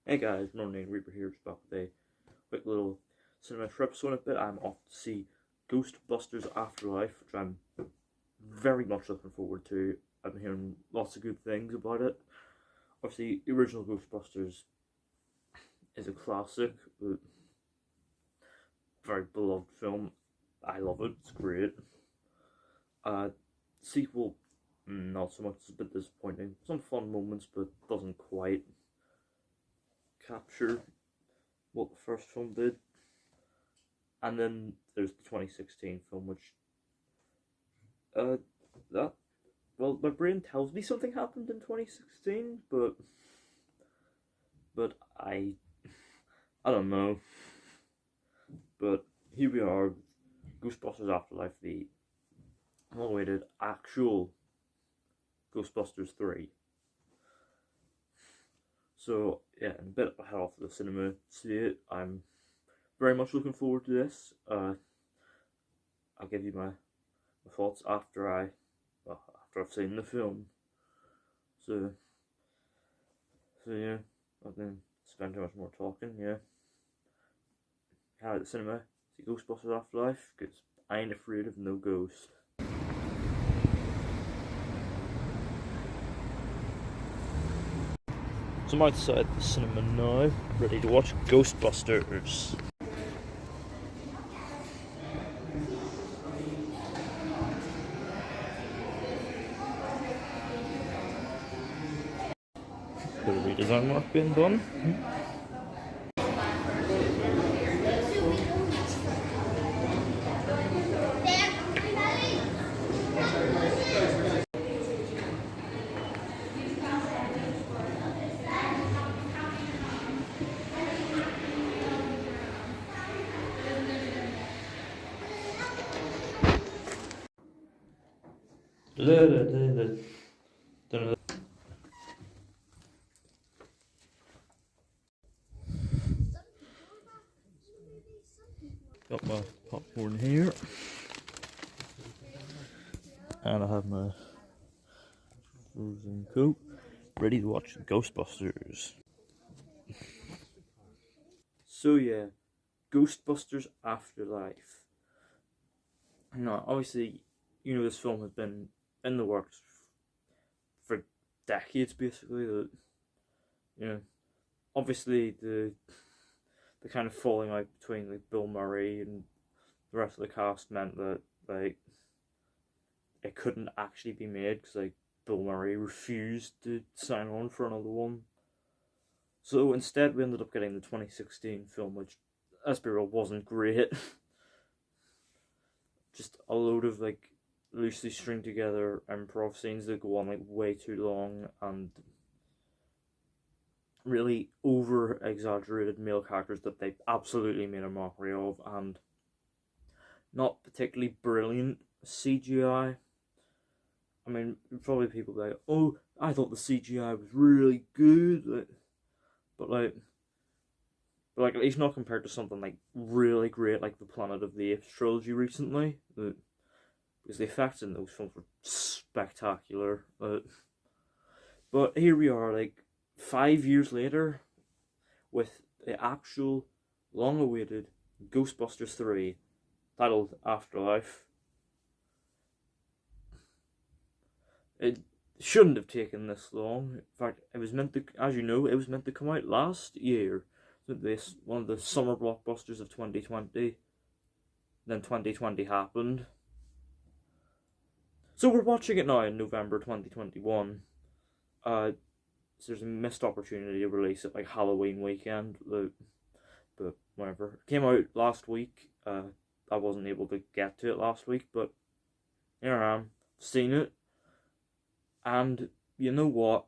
Hey guys, Northern Reaper here, just back with a quick little cinema trip. So in a bit I'm off to see Ghostbusters Afterlife, which I'm very much looking forward to. I've been hearing lots of good things about it. Obviously, the original Ghostbusters is a classic, very beloved film. I love it, it's great. Sequel, not so much, it's a bit disappointing. Some fun moments, but doesn't quite capture what the first film did. And then there's the 2016 film, which my brain tells me something happened in 2016, but I don't know. But here we are, Ghostbusters Afterlife, the long-awaited actual Ghostbusters 3. So yeah, in a bit I head off to the cinema to see it. I'm very much looking forward to this. I'll give you my thoughts after I've seen the film. So yeah, I didn't spend too much more talking. Yeah, head out to the cinema, see Ghostbusters Afterlife, because I ain't afraid of no ghost. So I'm outside the cinema now, ready to watch Ghostbusters. Bit of redesign work being done. Got my popcorn here, and I have my frozen Coke, ready to watch Ghostbusters. So yeah, Ghostbusters Afterlife. Now, obviously, you know this film has been in the works for decades, basically. Obviously the kind of falling out between like Bill Murray and the rest of the cast meant that like it couldn't actually be made because like Bill Murray refused to sign on for another one. So instead, we ended up getting the 2016 film, which, let's be real, wasn't great. Just a load of like loosely stringed together improv scenes that go on like way too long, and really over exaggerated male characters that they absolutely made a mockery of, and not particularly brilliant CGI. I mean, probably people be like, oh, I thought the CGI was really good, but at least not compared to something like really great like the Planet of the Apes trilogy recently, because the effects in those films were spectacular. But here we are, like 5 years later, with the actual long-awaited Ghostbusters 3, titled Afterlife. It shouldn't have taken this long. In fact, it was meant to, as you know, it was meant to come out last year. This one of the summer blockbusters of 2020. Then 2020 happened. So we're watching it now in November 2021. So there's a missed opportunity to release it like Halloween weekend, but whatever. It came out last week. I wasn't able to get to it last week, but here I am, seen it, and you know what?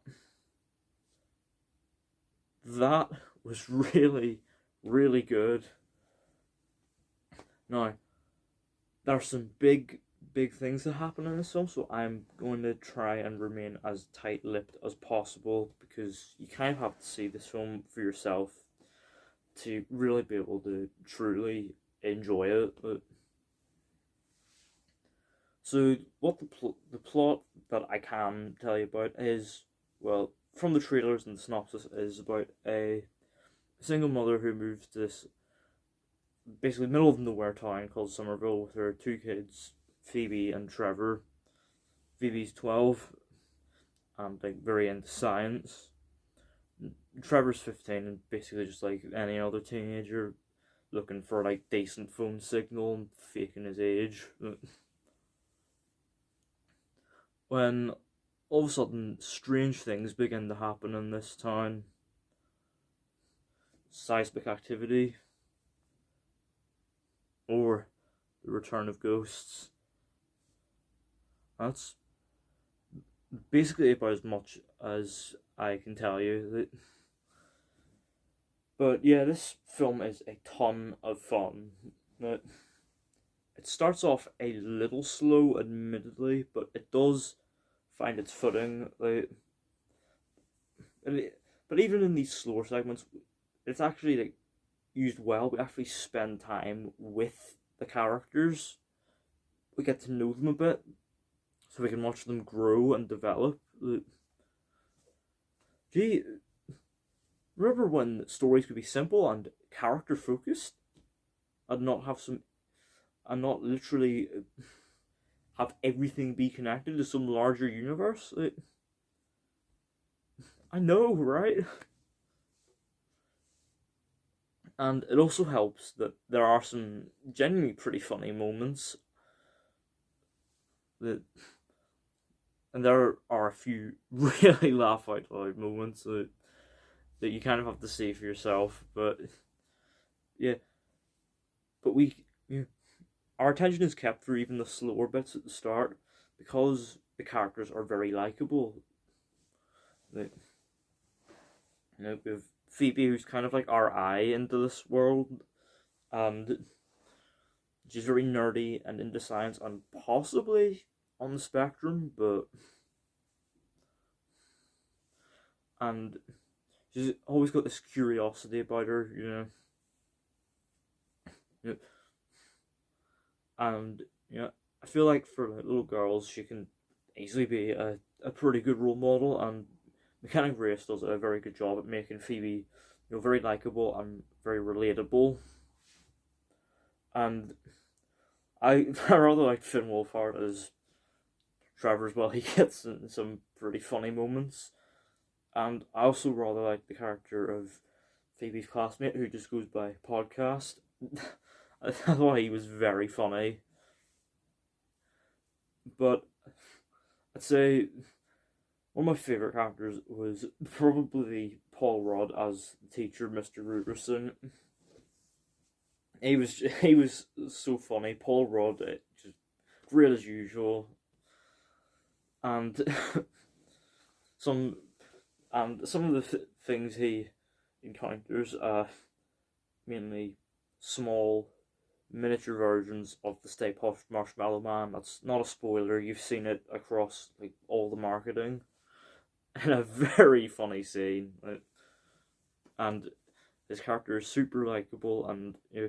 That was really, really good. Now, there are some big things that happen in this film, so I'm going to try and remain as tight-lipped as possible, because you kind of have to see this film for yourself to really be able to truly enjoy it. So what the plot that I can tell you about is, well, from the trailers and the synopsis, is about a single mother who moves to this basically middle of nowhere town called Somerville with her two kids, Phoebe and Trevor. Phoebe's 12 and like very into science. Trevor's 15 and basically just like any other teenager looking for like decent phone signal and faking his age. When all of a sudden strange things begin to happen in this town. Seismic activity, or the return of ghosts. That's basically about as much as I can tell you. But yeah, this film is a ton of fun. It starts off a little slow, admittedly, but it does find its footing. But even in these slower segments, it's actually like used well. We actually spend time with the characters. We get to know them a bit, so we can watch them grow and develop. Gee, remember when stories could be simple and character focused, and not literally have everything be connected to some larger universe? I know, right? And it also helps that there are some genuinely pretty funny moments. And there are a few really laugh out loud moments that you kind of have to see for yourself. But yeah, our attention is kept through even the slower bits at the start because the characters are very likable. We have Phoebe, who's kind of like our eye into this world, and she's very nerdy and into science and possibly on the spectrum, and she's always got this curiosity about her, and I feel like for little girls she can easily be a pretty good role model, and Mechanic Race does a very good job at making Phoebe very likable and very relatable. And I rather like Finn Wolfhard as Trevor as well. He gets in some pretty funny moments. And I also rather like the character of Phoebe's classmate, who just goes by Podcast. I thought he was very funny. But I'd say one of my favourite characters was probably Paul Rudd as the teacher, Mr. Ruderson. He was so funny. Paul Rudd, just great as usual, and some of the things he encounters are mainly small miniature versions of the Stay Puft Marshmallow Man. That's not a spoiler. You've seen it across like all the marketing, in a very funny scene. And his character is super likable, and he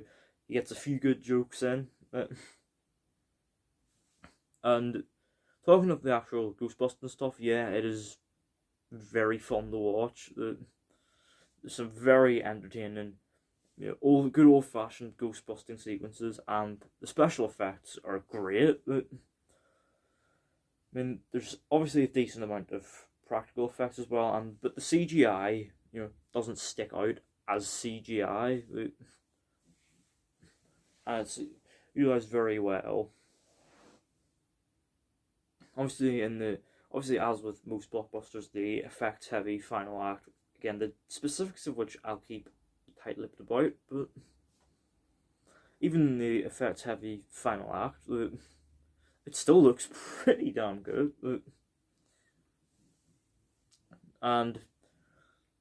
gets a few good jokes in. And talking of the actual Ghostbusters stuff, yeah, it is very fun to watch. There's some very entertaining, good old fashioned ghost busting sequences, and the special effects are great. I mean, there's obviously a decent amount of practical effects as well, but the CGI, doesn't stick out as CGI, and it's utilized very well. Obviously, as with most blockbusters, the effects heavy final act, again, the specifics of which I'll keep tight-lipped about, but even the effects heavy final act, it still looks pretty damn good. And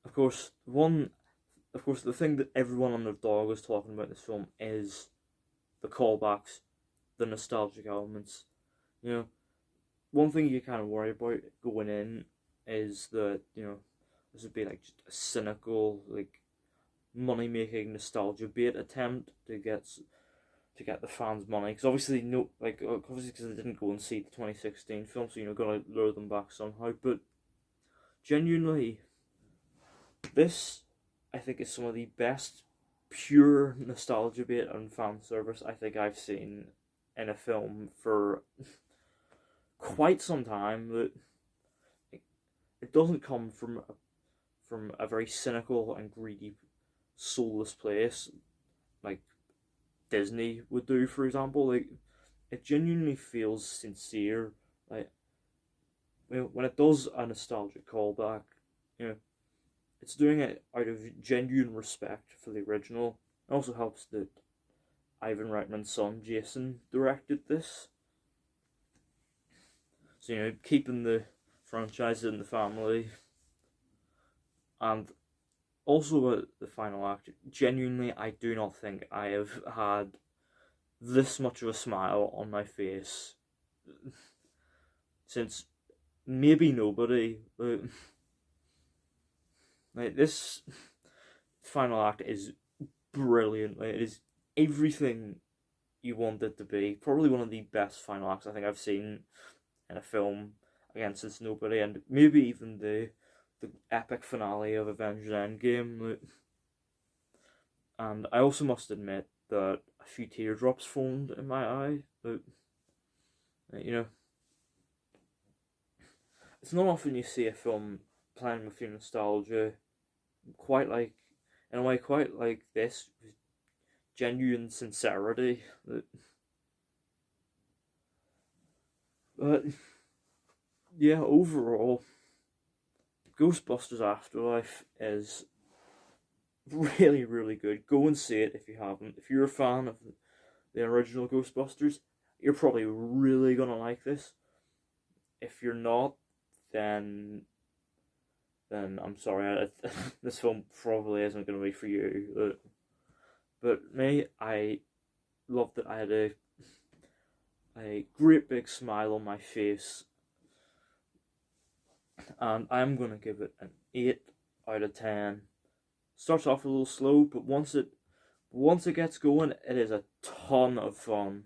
of course, the thing that everyone on their dog is talking about in this film is the callbacks, the nostalgic elements. One thing you kind of worry about going in is that this would be like just a cynical, like, money-making nostalgia bait attempt to get to get the fans' money, because obviously no, like obviously because they didn't go and see the 2016 film, so gotta lure them back somehow. But genuinely, this I think is some of the best pure nostalgia bait and fan service I think I've seen in a film for quite some time. That it doesn't come from a very cynical and greedy, soulless place like Disney would do, for example. Like, it genuinely feels sincere. Like, when it does a nostalgic callback, it's doing it out of genuine respect for the original. It also helps that Ivan Reitman's son Jason directed this, so keeping the franchise in the family. And also the final act, genuinely, I do not think I have had this much of a smile on my face since maybe nobody. Like, this final act is brilliant. Like, it is everything you want it to be. Probably one of the best final acts I think I've seen in a film, again, since Nobody, and maybe even the epic finale of Avengers Endgame. And I also must admit that a few teardrops formed in my eye. It's not often you see a film playing with your nostalgia quite like this, with genuine sincerity. But yeah, overall, Ghostbusters Afterlife is really, really good. Go and see it if you haven't. If you're a fan of the original Ghostbusters, you're probably really gonna like this. If you're not, then I'm sorry. This film probably isn't gonna be for you. But me, I loved it. I had a great big smile on my face. And I'm going to give it an 8 out of 10. Starts off a little slow, but once it gets going, it is a ton of fun.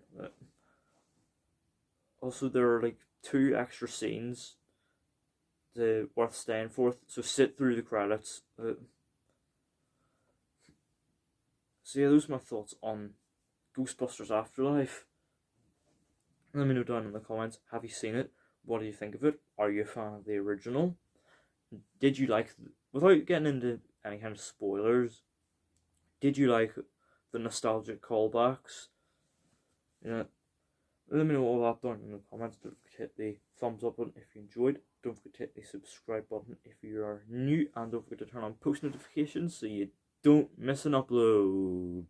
Also, there are like 2 extra scenes worth staying for, so sit through the credits. So yeah, those are my thoughts on Ghostbusters Afterlife. Let me know down in the comments, have you seen it? What do you think of it? Are you a fan of the original? Did you like, without getting into any kind of spoilers, did you like the nostalgic callbacks? Let me know all that down in the comments. Don't forget to hit the thumbs up button if you enjoyed. Don't forget to hit the subscribe button if you are new, and don't forget to turn on post notifications so you don't miss an upload.